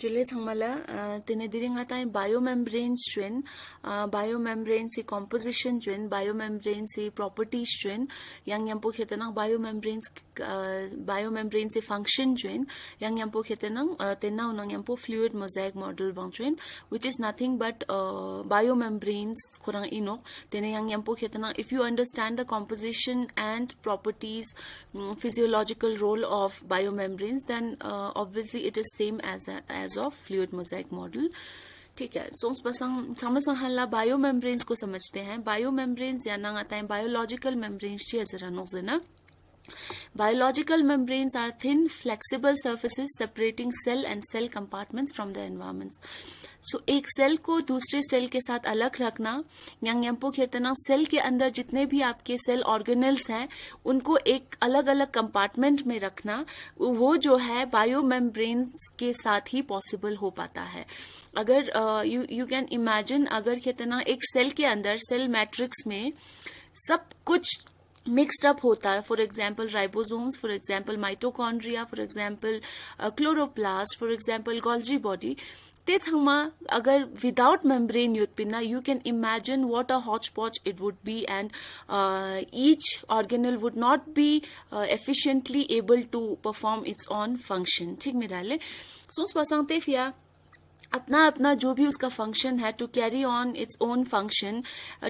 Julie Sangmala, Tinediring at biomembrane strain, biomembrane si composition strain, biomembrane si property strain, yang yampo khetanang biomembrane si function strain, yang yampo khetanang tenaw nang yampo fluid mosaic model bang strain, which is nothing but biomembranes kurang inok, tena yang yampo khetanang. If you understand the composition and properties, physiological role of biomembranes, then obviously it is same as of fluid mosaic model. ठीक है. So समझ हल्ला बायोमेम्ब्रेन्स को समझते हैं. बायोमेम्ब्रेन्स या ना आता है बायोलॉजिकल मेम्ब्रेन्स ची जरा नोजना. Biological membranes are thin, flexible surfaces separating cell and cell compartments from the environments. So एक सेल को दूसरे सेल के साथ अलग रखना, yang yampo खेतना सेल के अंदर जितने भी आपके सेल ऑर्गेनेल्स हैं उनको एक अलग अलग कंपार्टमेंट में रखना, वो जो है बायोमेम्ब्रेन्स के साथ ही पॉसिबल हो पाता है. अगर यू कैन इमेजिन, अगर खेतना एक सेल के अंदर सेल मैट्रिक्स में सब कुछ mixed up होता है, for example ribosomes, for example mitochondria, for example chloroplast, for example Golgi body. तेच हमा अगर without membrane युत्पिना, you can imagine what a hodgepodge it would be, and each organelle would not be efficiently able to perform its own function. ठीक मिराले. So spasante fia अपना अपना जो भी उसका function है, to carry on its own function.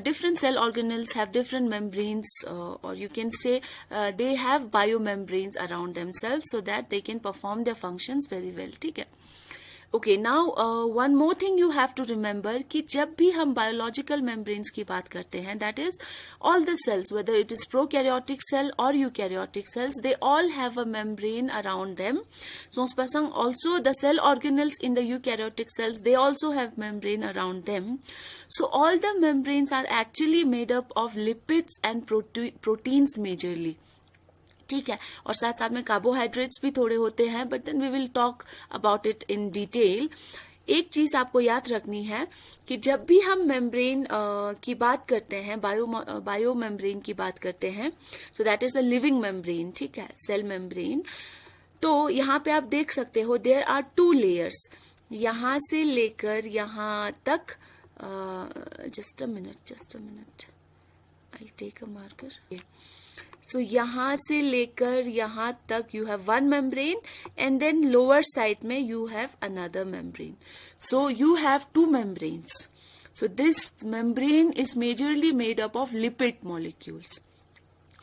Different cell organelles have different membranes, और you can say they have bio membranes around themselves so that they can perform their functions very well. ठीक है. Okay, now one more thing you have to remember कि जब भी हम biological membranes की बात करते हैं, that is all the cells, whether it is prokaryotic cell or eukaryotic cells, they all have a membrane around them. So also the cell organelles in the eukaryotic cells, they also have membrane around them. So all the membranes are actually made up of lipids and proteins majorly. ठीक है. और साथ साथ में carbohydrates भी थोड़े होते हैं, but then we will talk about it in detail. एक चीज आपको याद रखनी है कि जब भी हम मेम्ब्रेन की बात करते हैं, बायो मेम्ब्रेन की बात करते हैं, so that is a living membrane. ठीक है, सेल मेम्ब्रेन. तो यहाँ पे आप देख सकते हो देयर आर 2 लेयर्स. यहाँ से लेकर यहाँ तक, just a minute, I take a marker. So यहाँ से लेकर यहाँ तक you have one membrane, and then lower side में you have another membrane. So you have 2 membranes. So this membrane is majorly made up of lipid molecules.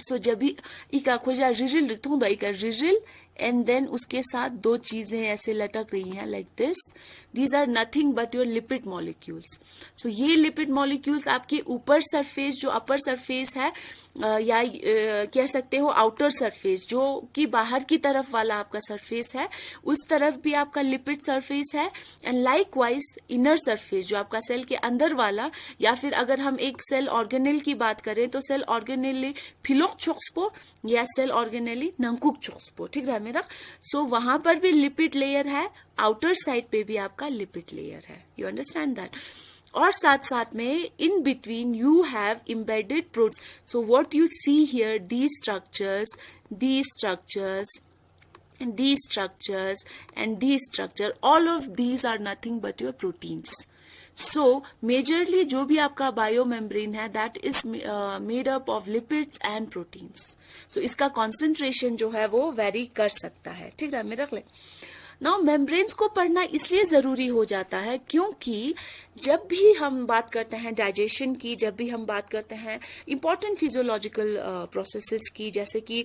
So जब भी इका खोजा रिजिल रिथूंदा इका रिजिल, and then उसके साथ 2 चीजें ऐसे लटक रही हैं like this. These are nothing but your lipid molecules. So ये lipid molecules आपके ऊपर सरफेस, जो अपर सरफेस है, या कह सकते हो आउटर सरफेस, जो कि बाहर की तरफ वाला आपका सरफेस है, उस तरफ भी आपका लिपिड सरफेस है. एंड लाइकवाइज इनर सरफेस, जो आपका सेल के अंदर वाला, या फिर अगर हम एक सेल ऑर्गेनेल की बात करें तो सेल ऑर्गेनेली फिलोक चोक्सपो या सेल ऑर्गेनेली नंकुक चोक्सपो. ठीक है मेरा. सो वहां पर भी लिपिड लेयर है, आउटर साइड पे भी आपका लिपिड लेयर है. You understand that. और साथ साथ में in between you have embedded proteins. So what you see here, these structures, and these structure, all of these are nothing but your proteins. So majorly जो भी आपका biomembrane है, that is made up of lipids and proteins. So इसका concentration जो है वो vary कर सकता है. ठीक है, मेरा रख ले. नाउ मेम्ब्रेन्स को पढ़ना इसलिए जरूरी हो जाता है क्योंकि जब भी हम बात करते हैं डाइजेशन की, जब भी हम बात करते हैं इंपॉर्टेंट फिजियोलॉजिकल प्रोसेसेस की, जैसे कि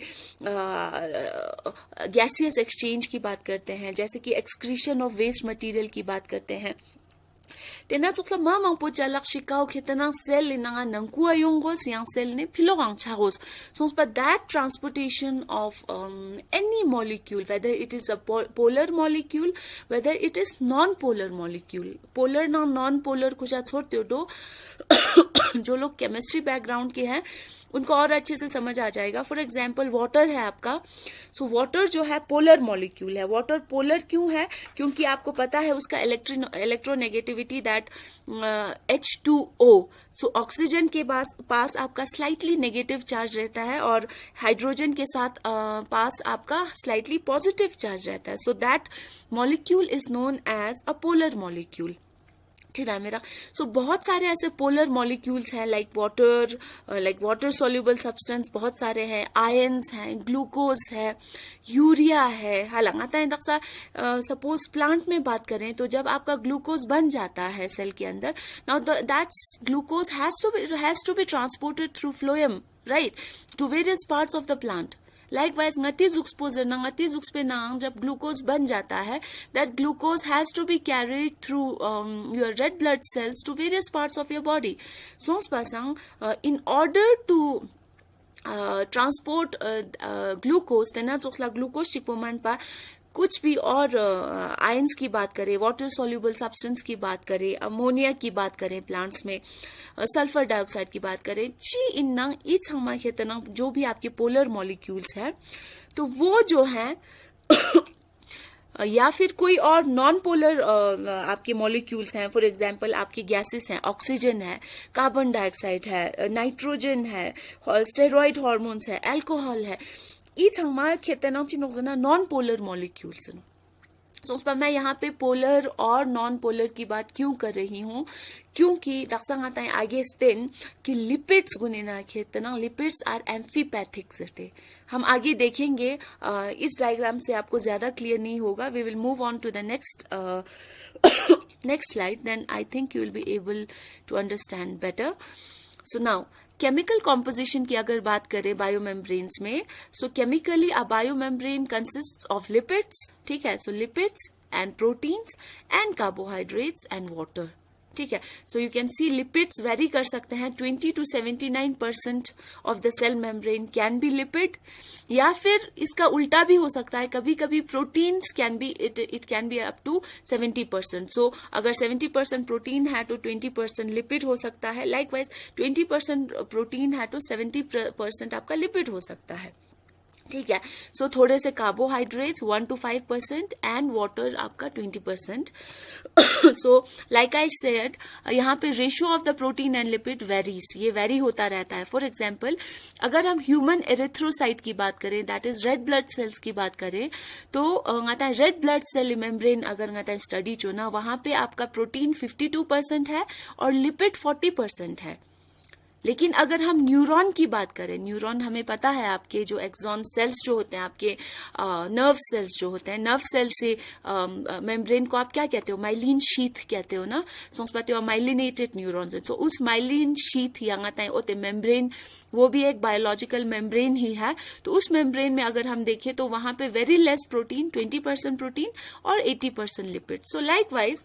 गैसियस एक्सचेंज की बात करते हैं, जैसे कि एक्सक्रीशन ऑफ वेस्ट मटेरियल की बात करते हैं, तेना तो mamang po jalak shikaw kitana cell inanga nangkua yongos yang cell ne pilorang chagos. So but that transportation of any molecule, whether it is a polar molecule, whether it is non-polar molecule, polar na non-polar kucha छोड़ दो, जो लोग chemistry background के हैं उनको और अच्छे से समझ आ जाएगा. फॉर एग्जाम्पल वाटर है आपका. सो वाटर जो है पोलर मॉलिक्यूल है. वाटर पोलर क्यों है? क्योंकि आपको पता है उसका electronegativity that H2O. So oxygen के पास आपका स्लाइटली नेगेटिव चार्ज रहता है और हाइड्रोजन के साथ पास आपका स्लाइटली पॉजिटिव चार्ज रहता है. So that molecule is known as a polar molecule. ठीक है मेरा. सो बहुत सारे ऐसे पोलर मॉलिक्यूल्स हैं लाइक वाटर सोल्यूबल सब्सटेंस बहुत सारे हैं. आयंस हैं, ग्लूकोज है, यूरिया है. हालांकि सपोज प्लांट में बात करें तो जब आपका ग्लूकोज बन जाता है सेल के अंदर, now that's glucose has to be transported through phloem, right, to various parts of the plant. Likewise, जब ग्लूकोज बन जाता है, that glucose has to be carried through your red blood cells to various parts of your body. So, in order to transport glucose, glucose कुछ भी और ions की बात करें, वाटर सोल्यूबल सब्सटेंस की बात करें, अमोनिया की बात करें, प्लांट्स में सल्फर डाइऑक्साइड की बात करें, जो भी आपके पोलर मॉलिक्यूल्स है तो वो जो है या फिर कोई और नॉन पोलर आपके मॉलिक्यूल्स हैं. फॉर एग्जांपल आपके गैसेस हैं, ऑक्सीजन है, कार्बन डाइऑक्साइड है, नाइट्रोजन है, स्टेरॉइड हार्मोन्स है, अल्कोहल है. Non polar molecules. तो उस पर मैं यहाँ पे पोलर और नॉन पोलर की बात क्यों कर रही हूँ? क्योंकि आगे कि लिपिड्स लिपिड्स आर एम्फीपैथिक से हम आगे देखेंगे. इस डायग्राम से आपको ज्यादा क्लियर नहीं होगा. We will move on to the next slide, then I think you will be able to understand better. So now chemical composition की अगर बात करें बायोमेम्ब्रेन्स में, so chemically a biomembrane consists of lipids. ठीक है. So lipids and proteins and carbohydrates and water. ठीक है. So you can see lipids vary कर सकते हैं. 20 to 79% of the cell membrane can be lipid, या फिर इसका उल्टा भी हो सकता है. कभी कभी proteins can be it can be up to 70%. So अगर 70% प्रोटीन है तो 20% लिपिड हो सकता है. लाइकवाइज 20% प्रोटीन है तो 70% आपका लिपिड हो सकता है. ठीक है. सो थोड़े से कार्बोहाइड्रेट्स 1 to 5% एंड वाटर आपका 20%. सो लाइक आई सेड, यहाँ पे ratio of the protein and lipid varies, ये वेरी होता रहता है. फॉर एग्जाम्पल अगर हम ह्यूमन एरिथ्रोसाइट की बात करें, that is red blood cells की बात करें, तो रेड ब्लड सेल मेम्ब्रेन अगर स्टडी चो ना, वहां पे आपका प्रोटीन 52% है और लिपिड 40% है. लेकिन अगर हम न्यूरॉन की बात करें, न्यूरॉन हमें पता है आपके जो एक्सॉन सेल्स जो होते हैं, आपके नर्व सेल्स जो होते हैं, नर्व सेल से मेम्ब्रेन को आप क्या कहते हो? माइलिन शीथ कहते हो ना. समझ पाते हो? Myelinated neurons. तो उस माइलिन शीथ होते मेम्ब्रेन, वो भी एक बायोलॉजिकल मेम्ब्रेन ही है. तो उस मेम्ब्रेन में अगर हम देखें तो वहां पे वेरी लेस प्रोटीन, 20% प्रोटीन और 80% लिपिड. सो लाइकवाइज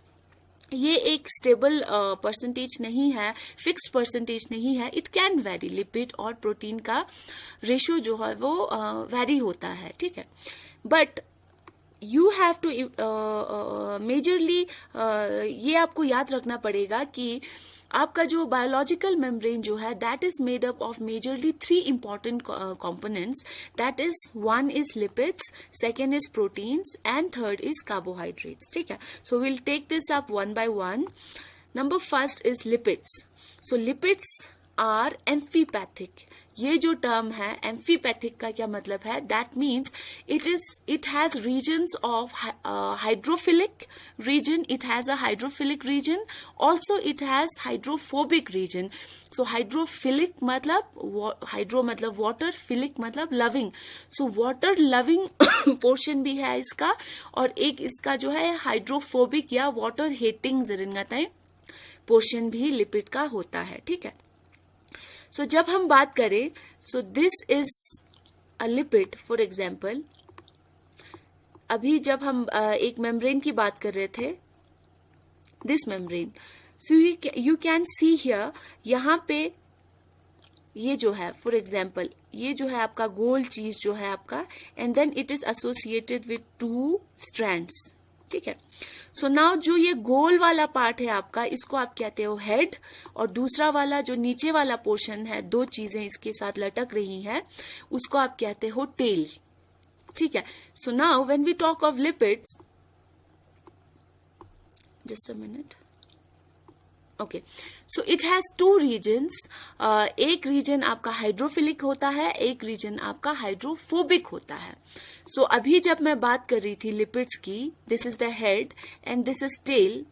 ये एक स्टेबल परसेंटेज नहीं है, फिक्स परसेंटेज नहीं है. It can vary. लिपिड और प्रोटीन का रेशियो जो है वो वेरी होता है. ठीक है. But you have to majorly ये आपको याद रखना पड़ेगा कि आपका जो बायोलॉजिकल मेम्ब्रेन जो है, that is made up of majorly 3 important components. That is 1 is lipids, 2nd is proteins and 3rd is carbohydrates. ठीक है. So we'll take this up one by one. Number 1 is lipids. So lipids are amphipathic. ये जो term है amphipathic का क्या मतलब है? That means it has regions of hydrophilic region, it has a hydrophilic region, also it has hydrophobic region. So hydrophilic मतलब hydro मतलब water, philic मतलब loving. So water loving portion भी है इसका, और एक इसका जो है हाइड्रोफोबिक या वाटर हेटिंग पोर्शन भी लिपिड का होता है. ठीक है. सो जब हम बात करें, सो this is a lipid. For example अभी जब हम एक मेम्ब्रेन की बात कर रहे थे, this membrane, so you can see here, यहाँ पे ये जो है, फॉर एग्जाम्पल ये जो है आपका गोल चीज जो है आपका, and then it is associated with 2 strands. ठीक है। सो नाउ जो ये गोल वाला पार्ट है आपका, इसको आप कहते हो हेड, और दूसरा वाला जो नीचे वाला पोर्शन है, दो चीजें इसके साथ लटक रही हैं, उसको आप कहते हो टेल, ठीक है। So now when we talk of lipids, just a minute, okay, so it has two regions. एक रीजन आपका हाइड्रोफिलिक होता है, एक रीजन आपका हाइड्रोफोबिक होता है। सो अभी जब मैं बात कर रही थी लिपिड्स की, this is the head and this is tail,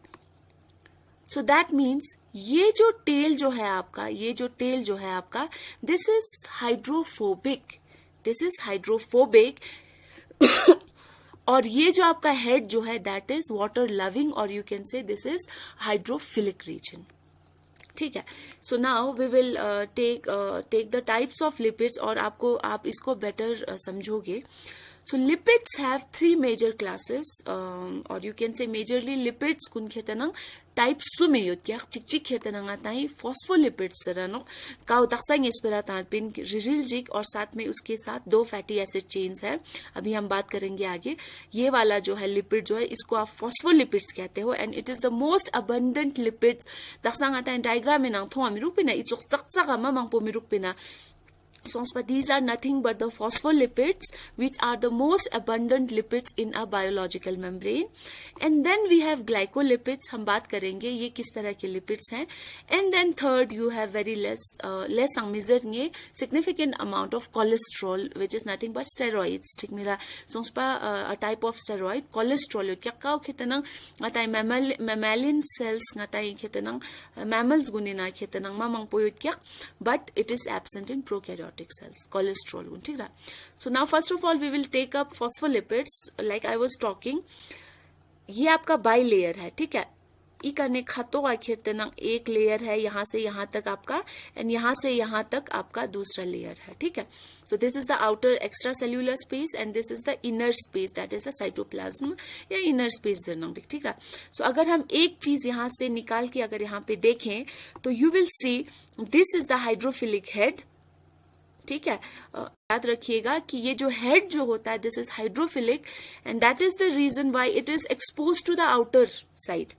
so that means ये जो टेल जो है आपका, ये जो टेल जो है आपका, this is hydrophobic, this is hydrophobic और ये जो आपका हेड जो है दैट इज वाटर लविंग, और you can say this is hydrophilic region, ठीक है। So now we will take the types of lipids, और आप इसको बेटर समझोगे। So lipids have 3 major classes, और you can say majorly lipids कुन खेतनंग टाइप सुमे योत्या चिक खेतनंग आताई फॉस्फोलिपिड्स सरनो काउ तक्संग इस्पेरा तापिन रिजिलजिक, और साथ में उसके साथ 2 फैटी एसिड चेन्स है, अभी हम बात करेंगे आगे। ये वाला जो है लिपिड जो है, इसको आप फॉस्फोलिपिड्स कहते हो, and it is the most abundant lipids. तक्संग आता डायग्राम में नांग थोआ मिरुक पिना इचोक चकचक अमा मांगपो मिरुक पिना। So, these are nothing but the phospholipids, which are the most abundant lipids in a biological membrane. And then we have glycolipids, हम बात करेंगे ये किस तरह के lipids हैं. And then third, you have very less measuring significant amount of cholesterol, which is nothing but steroids. ठीक मेरा सोंसपा a type of steroid, cholesterol क्या काउ खेतनंग ngatai mammalian cells ngatai खेतनंग mammals गुनिना खेतनंग mamang पोयोट क्या, but it is absent in prokaryotic cells, cholesterol, ठीक है। So now first of all we will take up phospholipids, like I was talking, ये आपका बाई लेयर है, ठीक है। ई करने खातो आखिर तक एक लेयर है, यहां से यहां तक आपका, एंड यहां से यहां तक आपका दूसरा लेयर है, ठीक है। सो this is the outer extra cellular space and this is the inner space, that is the cytoplasm या इनर स्पेस जनोटिक, ठीक है। सो अगर हम एक चीज यहां से निकाल के अगर यहां पे देखें तो you will see this is the hydrophilic head, ठीक है। याद रखिएगा कि ये जो हेड जो होता है this is hydrophilic, and that is the reason why it is expose to the outer side,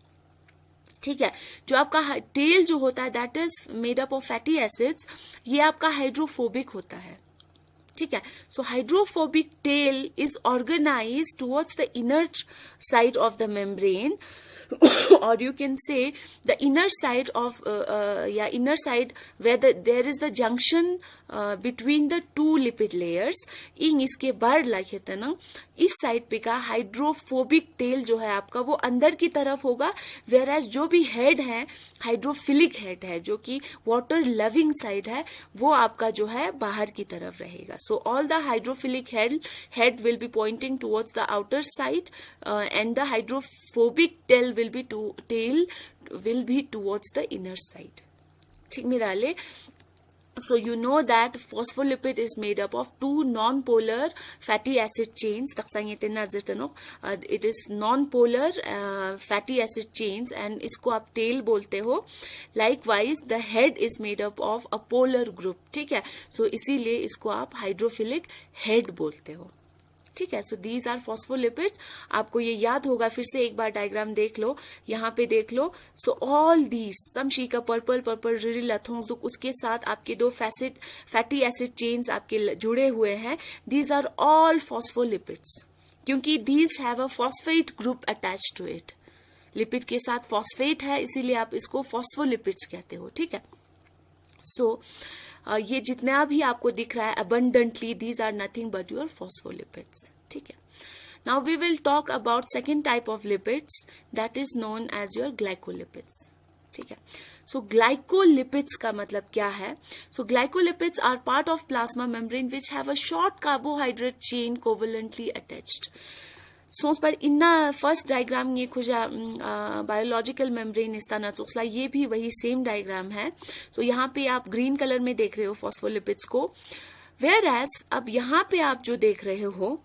ठीक है। जो आपका टेल जो होता है that is made up of fatty acids, ये आपका हाइड्रोफोबिक होता है, ठीक है। So hydrophobic tail is organize towards the inner side of the membrane, or you can say the inner side of inner side where there is the junction between the 2 lipid layers. इन इसके बाहर like ना इस side पे का hydrophobic tell जो है आपका वो अंदर की तरफ होगा, वेयर एज जो भी हेड है हाइड्रोफिलिक हेड है जो कि वाटर लविंग साइड है, वो आपका जो है बाहर की तरफ रहेगा. So all the hydrophilic head will be pointing towards the outer side and the hydrophobic tell will be towards the inner side. ठीक मिराले. So you know that phospholipid is made up of 2 non-polar fatty acid chains. It is non-polar fatty acid chains and इसको आप tail बोलते हो. Likewise, the head is made up of a polar group. ठीक है. So इसीलिए इसको आप hydrophilic head बोलते हो. ठीक है. So these are phospholipids. आपको ये याद होगा, फिर से एक बार डायग्राम देख लो, यहाँ पे देख लो. सो ऑल दीज समशी का पर्पल रिरिल अथोंसदुक, उसके साथ आपके 2 फैटी एसिड चेन्स आपके जुड़े हुए हैं. दीज आर ऑल फॉस्फोलिपिड्स क्योंकि these have a phosphate group attach to it. Lipid के साथ फॉस्फेट है, इसीलिए आप इसको फॉस्फोलिपिड्स कहते हो. ठीक है. सो ये जितना भी आपको दिख रहा है abundantly, these are nothing but your phospholipids. ठीक है. Now we will talk about second type of lipids that is known as your glycolipids. ठीक है. So glycolipids का मतलब क्या है? So glycolipids are part of plasma membrane which have a short carbohydrate chain covalently attached. सोच पर इन्ना first diagram ये खुजा बायोलॉजिकल मेम्ब्रेन इस्ताना चुक्सला, ये भी वही सेम डायग्राम है. सो यहाँ पे आप ग्रीन कलर में देख रहे हो फॉस्फोलिपिड्स को, वेयर एज अब यहाँ पे आप जो देख रहे हो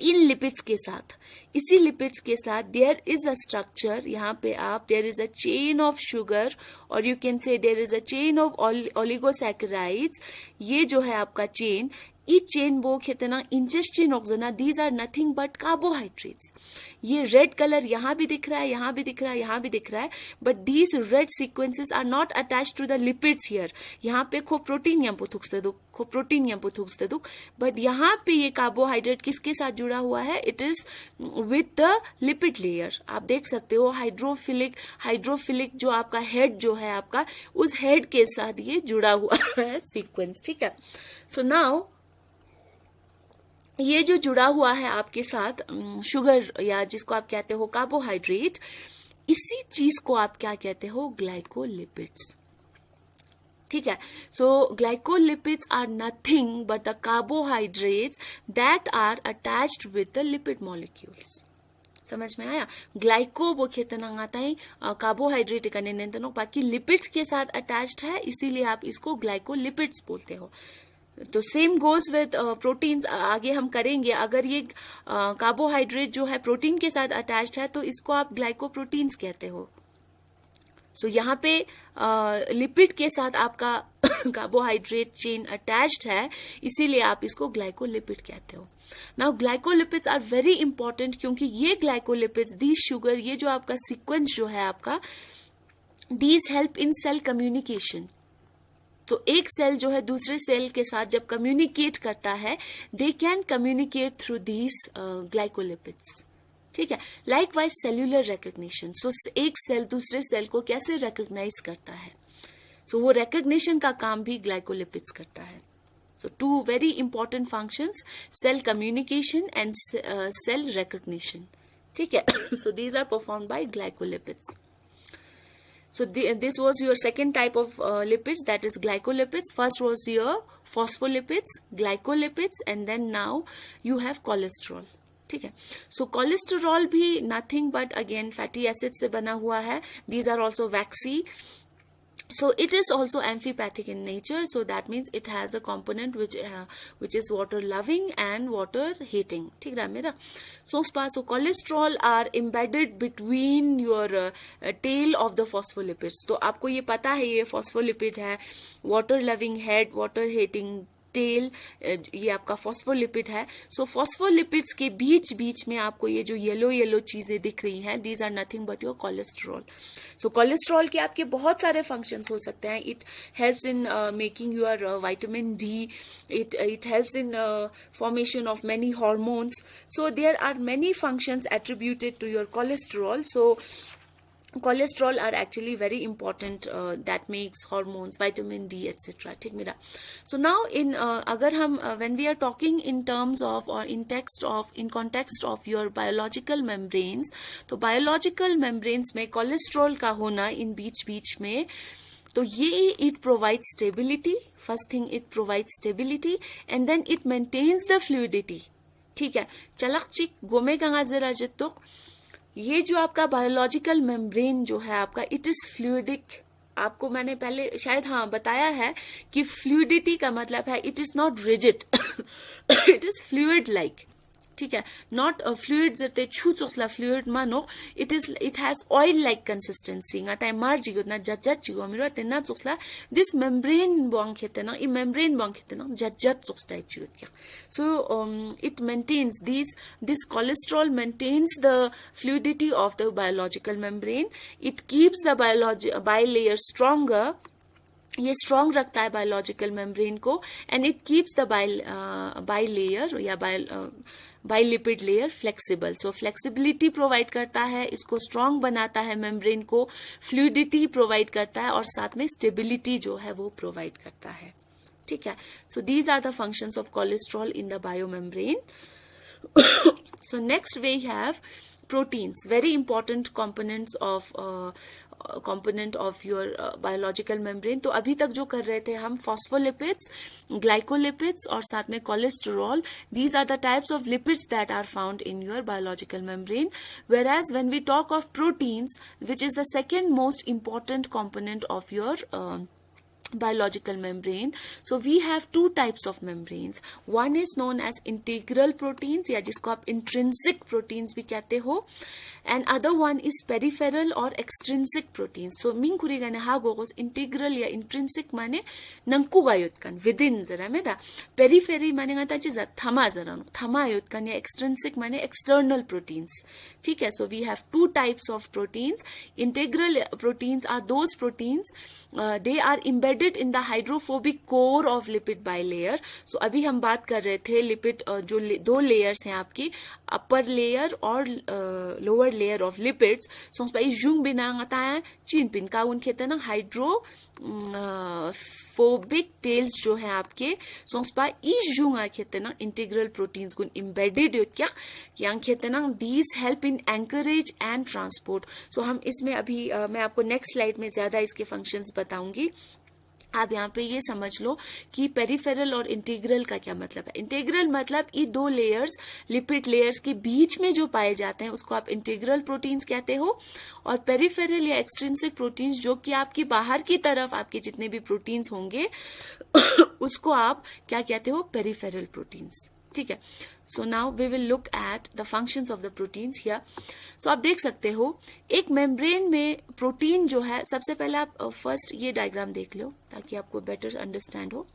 इन लिपिड्स के साथ, इसी लिपिड्स के साथ देयर इज अ स्ट्रक्चर. यहाँ पे आप there is a chain of sugar और you can say there is a chain of oligosaccharides. ये जो है आपका चेन, ई चेन बो खेतना इंचेस चेन ऑक्जना, these are nothing but carbohydrates. ये रेड कलर यहाँ भी दिख रहा है, यहाँ भी दिख रहा है, यहाँ भी दिख रहा है, but these red sequences are not attach to the lipids here. यहाँ पे खो प्रोटीन यहाँ पुथुक्स दो, खो प्रोटीन यहाँ पुथुक्स दो, बट यहाँ पे ये कार्बोहाइड्रेट किसके साथ जुड़ा हुआ है? It is with the lipid layer. आप देख सकते हो हाइड्रोफिलिक जो आपका हेड जो है आपका, उस हेड के साथ ये जुड़ा हुआ है सीक्वेंस. ठीक है. सो नाउ ये जो जुड़ा हुआ है आपके साथ शुगर या जिसको आप कहते हो कार्बोहाइड्रेट, इसी चीज को आप क्या कहते हो? ग्लाइकोलिपिड्स. ठीक है. So glycolipids are nothing but the carbohydrates that are attached with the lipid molecules. समझ में आया? ग्लाइको वो खेतना आता है कार्बोहाइड्रेट का नियंत्रण, बाकी लिपिड्स के साथ अटैच्ड है, इसीलिए आप इसको ग्लाइकोलिपिड्स बोलते हो. तो सेम गोज विद प्रोटीन्स. आगे हम करेंगे, अगर ये कार्बोहाइड्रेट जो है प्रोटीन के साथ अटैच्ड है तो इसको आप ग्लाइकोप्रोटीन्स कहते हो. सो यहाँ पे लिपिड के साथ आपका कार्बोहाइड्रेट चेन अटैच्ड है, इसीलिए आप इसको ग्लाइकोलिपिड कहते हो. Now glycolipids are very important, क्योंकि ये ग्लाइकोलिपिड्स, दीज शुगर, ये जो आपका सीक्वेंस जो है आपका, these help in cell communication. तो एक सेल जो है दूसरे सेल के साथ जब कम्युनिकेट करता है, they can communicate through these glycolipids. ठीक है. Likewise cellular recognition. So एक सेल दूसरे सेल को कैसे रिकॉग्नाइज करता है? सो वो रिकग्निशन का काम भी ग्लाइकोलिपिड्स करता है. So two very important functions, cell communication and cell recognition. ठीक है. So these are performed by glycolipids. So this was your second type of lipids, that is glycolipids. First was your phospholipids, glycolipids, and then now you have cholesterol. ठीक है. So cholesterol भी nothing but again fatty acids से बना हुआ है. These are also waxy. So it is also amphipathic in nature. So that means it has a component which is water loving and water hating. ठीक है मेरा. So cholesterol are embedded between your tail of the phospholipids. तो आपको ये पता है ये phospholipid है, water loving head, water hating tail, ये आपका फॉस्फोलिपिड है. सो फॉस्फोलिपिड्स के बीच बीच में आपको ये जो येलो येलो चीजें दिख रही हैं, these are nothing but your cholesterol. So cholesterol के आपके बहुत सारे फंक्शंस हो सकते हैं. It helps in making your vitamin D, it helps in formation of many hormones. So there are many functions attributed to your cholesterol. So cholesterol are actually very important that makes hormones, vitamin D, etc. ठीक मेरा. So now in अगर हम when we are talking in terms of or in context of your biological membranes, तो biological membranes में cholesterol का होना in बीच में, तो ये it provides stability. First thing, it provides stability and then it maintains the fluidity. ठीक है. चलक चिक गोमे गंगा जरा जितो, ये जो आपका बायोलॉजिकल मेम्ब्रेन जो है आपका, इट इज फ्लूइडिक. आपको मैंने पहले शायद बताया है कि फ्लूइडिटी का मतलब है it is not rigid, it is fluid like. ठीक है. नॉट फ्लूइड जते छू चोसला फ्लूइड मानो, it has oil like consistency. ताई मार जिगो ना जज्जत जिगो मेरो तेना चोसला दिस मेम्ब्रेन बॉन्ग खेतना, ई मेम्ब्रेन बॉन्ग खेतना जज्जत चोस टाइप जिगो क्या. So it maintains this cholesterol maintains the fluidity of the biological membrane. It keeps the bilayer stronger. ये स्ट्रॉन्ग रखता है बायोलॉजिकल मेम्ब्रेन को and it keeps the bilayer या बाइलिपिड लेयर फ्लेक्सिबल. सो फ्लेक्सिबिलिटी प्रोवाइड करता है, इसको स्ट्रॉन्ग बनाता है मेम्ब्रेन को, फ्लूइडिटी प्रोवाइड करता है और साथ में स्टेबिलिटी जो है वो प्रोवाइड करता है. ठीक है. So these are the functions of cholesterol in the biomembrane. So next we have proteins, very important components of your biological membrane. तो अभी तक जो कर रहे थे हम phospholipids, glycolipids और साथ में cholesterol. These are the types of lipids that are found in your biological membrane. Whereas when we talk of proteins, which is the second most important component of your biological membrane. So we have two types of membranes. One is known as integral proteins या जिसको आप intrinsic proteins भी कहते हो, and other one is peripheral or extrinsic proteins. So min kurigane ha gogos integral या intrinsic माने नंकु गायोत kan within जरा में दा, periphery माने गाता चीज़ थमा जरा थमा योत kan या extrinsic माने external proteins. ठीक है. So we have two types of proteins. Integral proteins are those proteins they are embedded in the hydrophobic core of lipid bilayer. So अभी हम बात कर रहे थे लिपिड जो दो लेयर्स हैं आपकी, अपर लेयर और lower layer of lipids. So yung binangataya chin pin का उनके तना हाइड्रोफोबिक टेल्स जो है आपके सोंसपा yung कहते ना इंटीग्रल प्रोटीन्स गुन embedded क्या yang कहते ना these help in anchorage and transport. सो हम इसमें अभी मैं आपको नेक्स्ट स्लाइड में ज्यादा इसके फंक्शंस बताऊंगी. आप यहाँ पे ये समझ लो कि पेरिफेरल और इंटीग्रल का क्या मतलब है. इंटीग्रल मतलब ये दो लेयर्स लिपिड लेयर्स के बीच में जो पाए जाते हैं उसको आप इंटीग्रल प्रोटीन्स कहते हो, और पेरिफेरल या एक्सट्रिंसिक प्रोटीन्स जो कि आपकी बाहर की तरफ आपके जितने भी प्रोटीन्स होंगे उसको आप क्या कहते हो, पेरिफेरल प्रोटीन्स. ठीक है. So now we will look at the functions of the proteins here. So आप देख सकते हो एक मेम्ब्रेन में प्रोटीन जो है, सबसे पहले आप फर्स्ट ये डायग्राम देख लो ताकि आपको बेटर अंडरस्टैंड हो.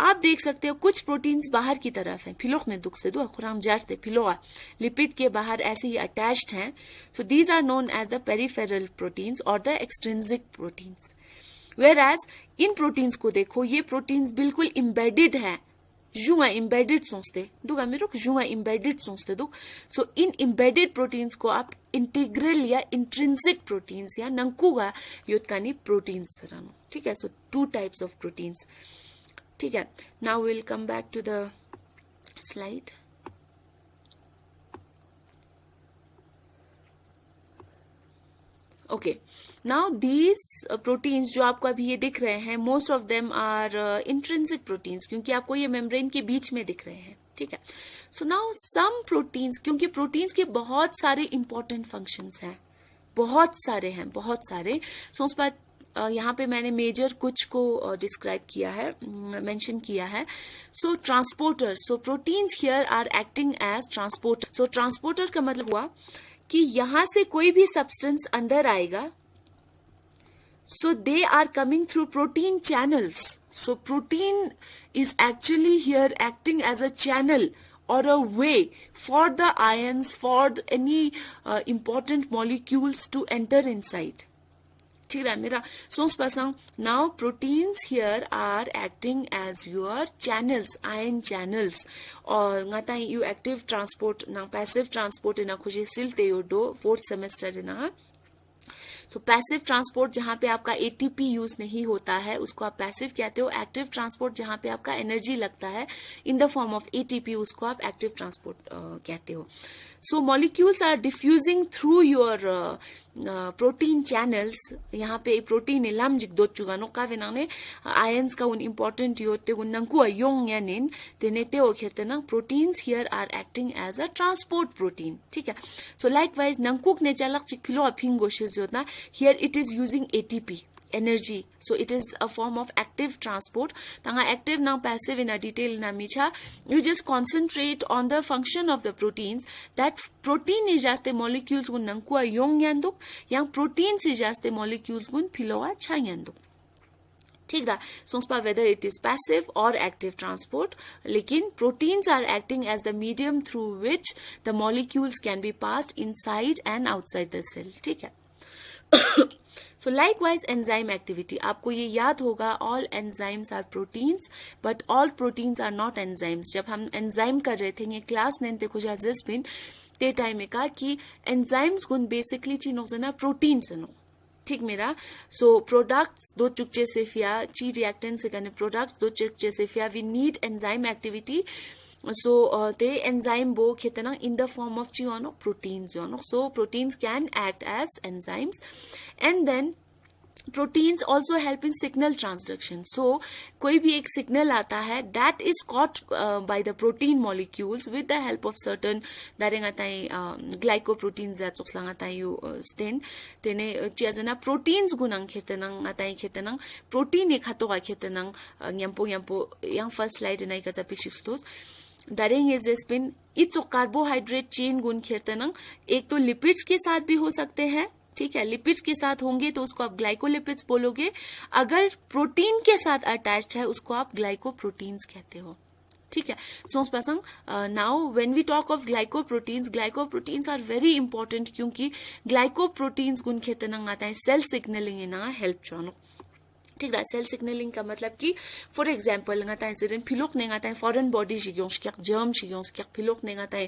आप देख सकते हो कुछ प्रोटीन्स बाहर की तरफ हैं, फिलोक ने दुख से दो खुराम जाते फिलोआ लिपिड के बाहर ऐसे ही अटैच्ड हैं. So these are known as the peripheral proteins और the extrinsic proteins. Whereas इन प्रोटीन्स को देखो, ये प्रोटीन्स बिल्कुल इम्बेडेड है. जुआ इम्बेडेड सोचते दुगा मेरे को जुआ इम्बेडेड सोचते दो. सो इन इम्बेडेड प्रोटीन्स को आप इंटीग्रल या इंट्रिंसिक प्रोटीन्स या नंकुगा योत्कानी प्रोटीन्स सरानो. ठीक है. So two types of proteins. ठीक है. Now will come back to the slide. Okay. Now these proteins जो आपको अभी ये दिख रहे हैं, most of them are intrinsic proteins क्योंकि आपको ये मेम्ब्रेन के बीच में दिख रहे हैं. ठीक है. सो नाउ सम प्रोटीन्स, क्योंकि प्रोटीन्स के बहुत सारे इंपॉर्टेंट फंक्शंस हैं, बहुत सारे. सो उस पर यहाँ पे मैंने मेजर कुछ को डिस्क्राइब किया है, मेंशन किया है. So transporter, so proteins here are acting as transporter. So transporter का मतलब हुआ कि यहां से कोई भी सब्सटेंस अंदर आएगा. So they are coming through protein channels. So protein is actually here acting as a channel or a way for the ions, for any important molecules to enter inside. ठीक है मेरा सोच पसंद. Now proteins here are acting as your channels, ion channels. और ngata you active transport na passive transport na खुशी सिलते हो दो 4th semester ना. सो पैसिव ट्रांसपोर्ट जहां पे आपका एटीपी यूज नहीं होता है उसको आप पैसिव कहते हो. एक्टिव ट्रांसपोर्ट जहां पे आपका एनर्जी लगता है in the form of ATP उसको आप एक्टिव ट्रांसपोर्ट कहते हो. So molecules are diffusing through your protein channels. यहाँ पे प्रोटीन इलाम जिक दो चुगानो का विनाने आयंस का उन इम्पोर्टेंट योते उन नंकु योंग या निन देनेते ओ खेते ना proteins here are acting as a transport protein. ठीक है. सो लाइकवाइज नंकुक ने चलक चिक फिलो अफिंग गोशेज योतना here it is using ATP energy. So it is a form of active transport. Tanga active now passive in a detail na micha. You just concentrate on the function of the proteins. That protein is just the molecules gun nangkua yong yanduk. Yang proteins is just the molecules gun piloa chang yanduk. ठीक है. So whether it is passive or active transport, लेकिन proteins are acting as the medium through which the molecules can be passed inside and outside the cell. ठीक है. So likewise enzyme activity. आपको ये याद होगा all enzymes are proteins but all proteins are not enzymes. जब हम enzyme कर रहे थे ये क्लास नेंते कुछ जिसपिन ते टाइम में कहा कि enzymes गुन basically चीनों से ना proteins है नो. ठीक मेरा. So products दो चुकचे से फिया ची reactant से करने products दो चुकचे से फिया we need enzyme activity. So they enzyme bo khitana in the form of proteins. So proteins can act as enzymes, and then proteins also help in signal transduction. So कोई भी एक signal आता है that is caught by the protein molecules with the help of certain दारेंग आताई glycoproteins that सोक्सलांग आताई यू स्टेन तेने चियाजना प्रोटीन्स गुनांग खेतनंग आताई खेतनंग प्रोटीन एक हातो का खेतनंग यंपो yang first slide नाई का पिक्सिक्सतोस दारेंग ये जेस्पिन इट्स कार्बोहाइड्रेट चेन गुण खेतनंग एक तो लिपिड्स के साथ भी हो सकते हैं. ठीक है, लिपिड्स के साथ होंगे तो उसको आप ग्लाइकोलिपिड्स बोलोगे. अगर प्रोटीन के साथ अटैच्ड है उसको आप ग्लाइकोप्रोटीन्स कहते हो. ठीक है, so now when we talk of glycoproteins are very important क्योंकि ग्लाइकोप्रोटीन्स गुण खेतनंग आता है सेल सिग्नलिंग इन हेल्प चोनो. ठीक है, सेल सिग्नलिंग का मतलब कि फॉर एग्जांपल ngata सिरन फिलोक ने ngata फॉरेन बॉडी शिगों क्या जर्म शिगों क्या फिलोक ने ngata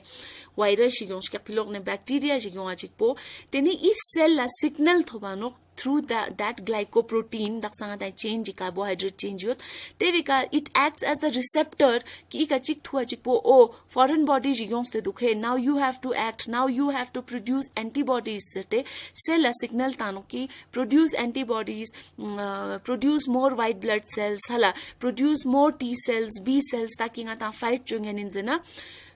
वायरस शिगों क्या फिलोक ने बैक्टीरिया शिगों आजिकपो तेने इस सेल ला सिग्नल थोबानो through that glycoprotein daksanga chain ji carbohydrate change yot tevika it acts as the receptor ki ka chik thua chikpo o foreign body jigons te dukhe now you have to act, now you have to produce antibodies te cell a signal tano ki produce antibodies, produce more white blood cells hala produce more T cells, B cells taki nga ta fight chungen inzena.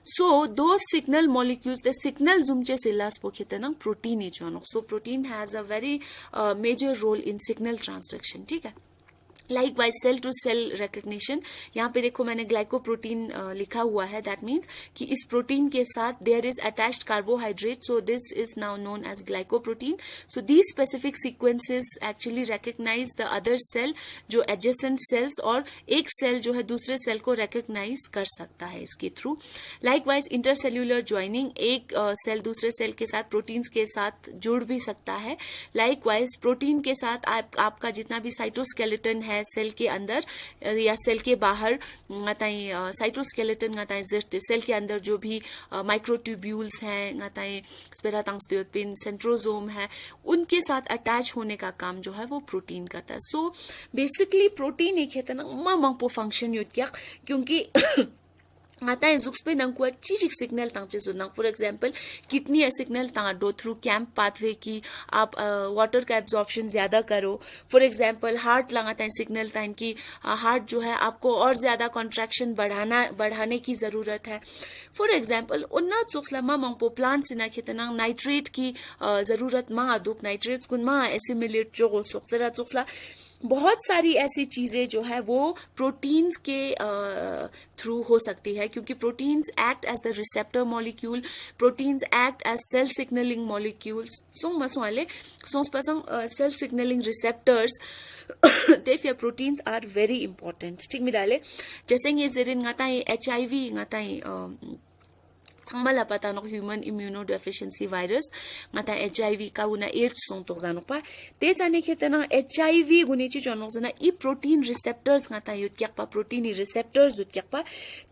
So those signal molecules, the signal zumche cells pokhetanang protein ichonok. So protein has a very major role in signal transduction. ठीक है. Likewise, cell to cell recognition. यहाँ पे देखो मैंने glycoprotein लिखा हुआ है. That means कि इस प्रोटीन के साथ there is attached carbohydrate. So this is now known as glycoprotein. So these specific sequences actually recognise the other cell जो एडजेसेंट सेल्स और एक सेल जो है दूसरे सेल को रिकग्नाइज कर सकता है इसके थ्रू. लाइकवाइज इंटरसेल्यूलर ज्वाइनिंग, एक सेल दूसरे सेल के साथ प्रोटीन्स के साथ जुड़ भी सकता है. लाइकवाइज प्रोटीन के साथ आपका जितना भी साइटोस्केलेटन है सेल के अंदर या सेल के बाहर ngataई साइटोस्केलेटन ngataई सेल के अंदर जो भी माइक्रोट्यूब्यूल्स हैं ngataई स्पेराटांगस्टियोपिन सेंट्रोजोम है उनके साथ अटैच होने का काम जो है वो प्रोटीन करता है. सो बेसिकली प्रोटीन एक है तना मांग फंक्शन युत क्या क्योंकि आता है जुक्स पे नंग को एक चीज सिग्नल तांग चीज नंग. फॉर एग्जांपल कितनी है सिग्नल तांग दो थ्रू कैंप पाथवे की आप वाटर का एब्जॉर्प्शन ज्यादा करो. फॉर एग्जांपल हार्ट लगाता है सिग्नल तांग की हार्ट जो है आपको और ज्यादा कॉन्ट्रैक्शन बढ़ाने की जरूरत है. फॉर एग्जांपल उन्ना जुक्सला मांग प्लांट सिना खेतना नाइट्रेट की जरूरत मा दुख नाइट्रेट्स कुन मा एसिमिलेट जो सुक्सरा जुक्सला बहुत सारी ऐसी चीजें जो है वो प्रोटीन्स के थ्रू हो सकती है क्योंकि proteins act as the receptor molecule, proteins act as cell signalling molecules. Cell signalling receptors therefore proteins are very important. ठीक मिराले जैसे ये जेरिन ngataई HIV ngataई Samala pata no human immunodeficiency virus ngata HIV ka una AIDS song to zano pa te jane khetana HIV gunichi jono zana I protein receptors ngata yut kyak pa protein receptors yut kyak pa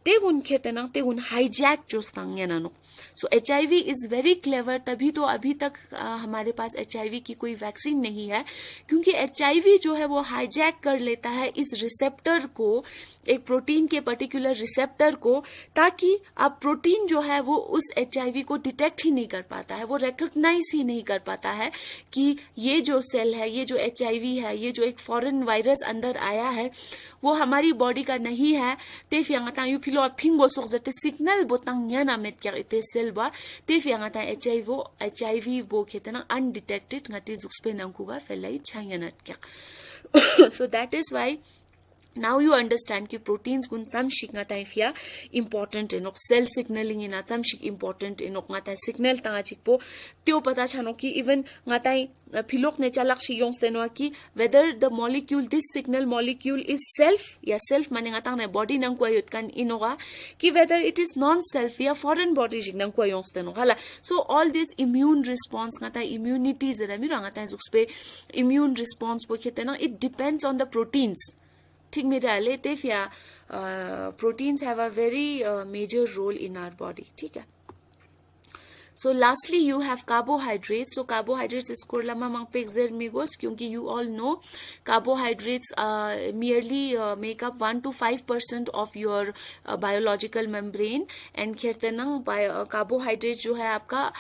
te gun khetana te gun hijack jo stang yana no. So HIV is very clever. तभी तो अभी तक हमारे पास HIV की कोई vaccine नहीं है क्योंकि HIV जो है वो हाईजैक कर लेता है इस रिसेप्टर को, एक प्रोटीन के पर्टिकुलर रिसेप्टर को, ताकि अब प्रोटीन जो है वो उस HIV को डिटेक्ट ही नहीं कर पाता है, वो रिकॉग्नाइज ही नहीं कर पाता है कि ये जो सेल है, ये जो HIV है, ये जो एक फॉरेन वायरस अंदर आया है वो हमारी बॉडी का नहीं है. ते फियांगता यू फिलो फिंगो सोजते सिग्नल बोतंग याना मेट क्या इते सेल बा ते फियांगता HIV वो खेतना अनडिटेक्टेड ngati जुक्सपे नंकुगा फेलाई छायनत क्या. So that is why now you understand कि proteins गुन some shik ngata ifya important enok cell signaling ina some shik important enok ngata signal tanga chikpo त्यो पता छानो कि even ngatai philok ne chalak shi yong steno कि whether the molecule this signal molecule is self या self माने ngata na body nang kwa yut kan inoga कि whether it is non self या foreign body jig nang kwa yong steno hala. So all this immune response ngata immunity zera mi ngata जुक्सपे immune response po khetena it depends on the proteins. ठीक मेरे लेते फिया proteins have a very major role in our body. ठीक है. So lastly, you have carbohydrates. So carbohydrates is kurlama mang pexer migos, kyunki you all know carbohydrates merely make up 1 to 5% of your biological membrane. And khertenang carbohydrates jo hai aapka,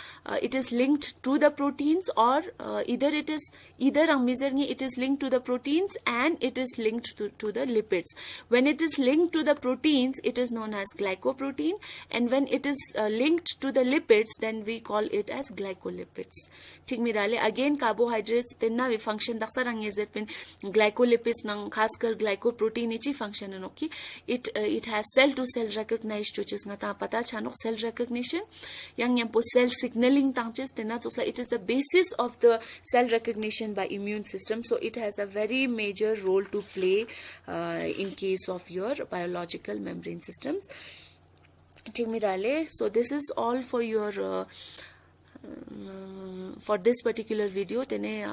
it is linked to the proteins, or either it is linked to the proteins and it is linked to the lipids. When it is linked to the proteins, it is known as glycoprotein, and when it is linked to the lipids, then we call it as glycolipids. ठीक मिराले again carbohydrates tenna we function daksa rang yezet pin glycolipids nang खासकर glycoprotein ichi function anoki it has cell to cell recognized chuches ngata pata chanok cell recognition yang po cell signaling tangches tenna chosla it is the basis of the cell recognition by immune system, so it has a very major role to play in case of your biological membrane systems. So this is all for your for this particular video. तेने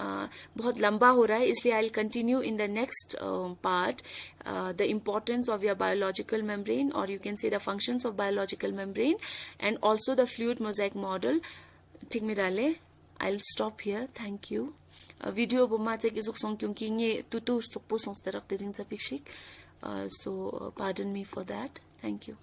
बहुत लंबा हो रहा है, इसलिए I'll continue in the next part the importance of your biological membrane, or you can say the functions of biological membrane, and also the fluid mosaic model. ठीक मिराले, I'll stop here. Thank you. Video buma check isuk song kyunki nge tutu sukpo song starak tiring sa pikshik. So pardon me for that. Thank you.